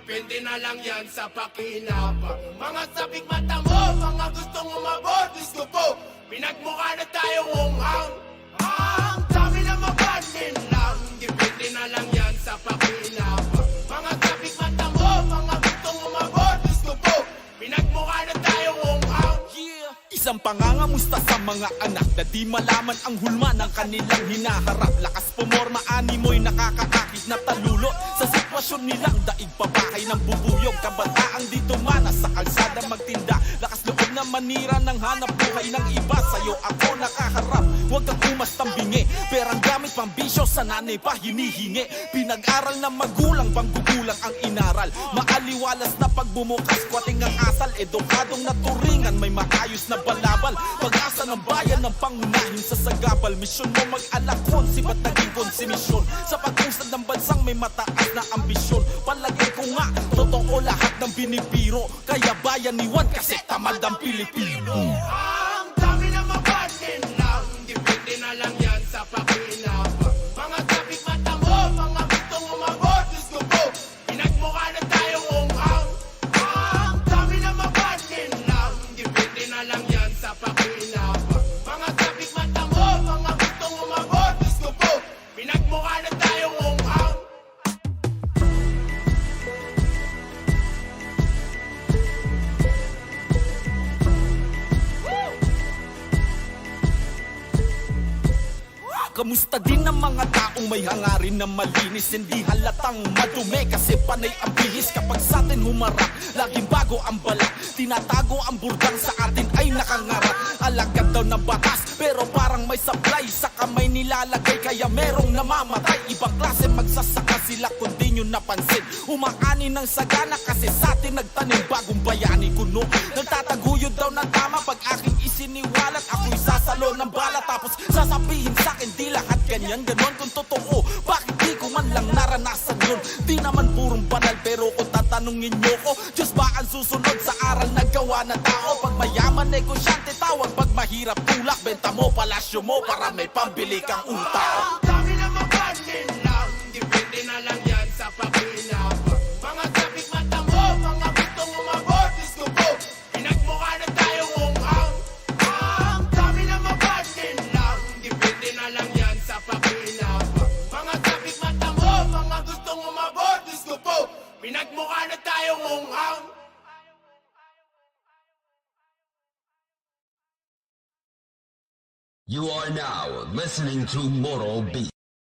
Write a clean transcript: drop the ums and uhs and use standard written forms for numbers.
depende na lang yan sa pakinabang. Mga sabik mata mo, mga gustong umabot, Diyos ko po, pinagmukha na tayo unghang. Ang dami na mapanin lang, depende na lang yan sa pakinabang. Mga sabik mata mo, mga gustong umabot, Diyos ko po, pinagmukha na tayo unghang. Isang pangangamusta sa mga anak na di malaman ang hulma ng kanilang hinaharap. Lakas pumorma, animoy nakakakakit na talulot sa sitwasyon nilang daig pabahay ng bubuyog. Kabataang di dumana sa kalsada magtinda, lakas loob na manira ng hanap buhay ng iba. Sa'yo ako nakaharap, huwag kang umastang bingi. Perang gamit pang bisyo, sa nanay pa hinihingi. Pinag-aral na magulang, bang gugulang ang inaral. Maaliwalas na pagbumukas, kwating ang asal. Edukadong naturingan, may maayos na balabal. Pag-asa ng bayan ng pangunahin sa sagabal. Misyon mo mag-alakon, sibat naging konsimisyon. Sa pag-usad ng bansang may mataas na ambisyon. Palagay ko nga, totoo lahat ng binibiro. Kaya bayan ni Juan kasi tamad ang Pilipino. Ang dami na mapanin lang, depende na lang yan sa pakinabang. Mga sabik mata mo, mga gustong umabot, Diyos ko po, pinagmukha na tayo unghang. Ang dami na mapanin lang, depende na lang yan sa pakinabang. Mga sabik mata mo, mga gustong umabot, Diyos ko po, pinagmukha na tayo unghang. Kamusta din ang mga taong may hangarin na malinis? Hindi halatang madumi kasi panay ang bihis. Kapag sa atin humarap, laging bago ang balat. Tinatago ang burdang sa atin ay nakangarap. Alagad daw ng batas pero parang may supply. Sa kamay nilalagay kaya merong namamatay. Ibang klase magsasaka sila kung di nyo napansin. Umaani ng sagana kasi sa atin nagtanim. Bagong bayani kuno, nagtataguyod daw ng tama. Pag aking isiniwalat, ako'y sasalo ng bala. Tapos sasabihin sa'kin di lahat ganyan, ganon kung totoo. Bakit di ko man lang naranasan yun? Di naman purong banal pero kung tatanungin nyo ko, Diyos ba ang susunod sa aral na gawa na tao? Pag mayaman negosyante tawag, pag mahirap tulak, benta mo palasyo mo para may pambili kang utak. Ang dami na mapanin lang, depende na lang yan sa pakinabang. Mga sabik mata mo, mga gustong umabot, Diyos ko po, pinagmukha na tayo unghang. Ang dami na mapanin lang, depende na lang yan sa pakinabang. Mga sabik mata mo, mga gustong umabot, Diyos ko po, pinagmukha na tayo unghang. You are now listening to Moral Beat.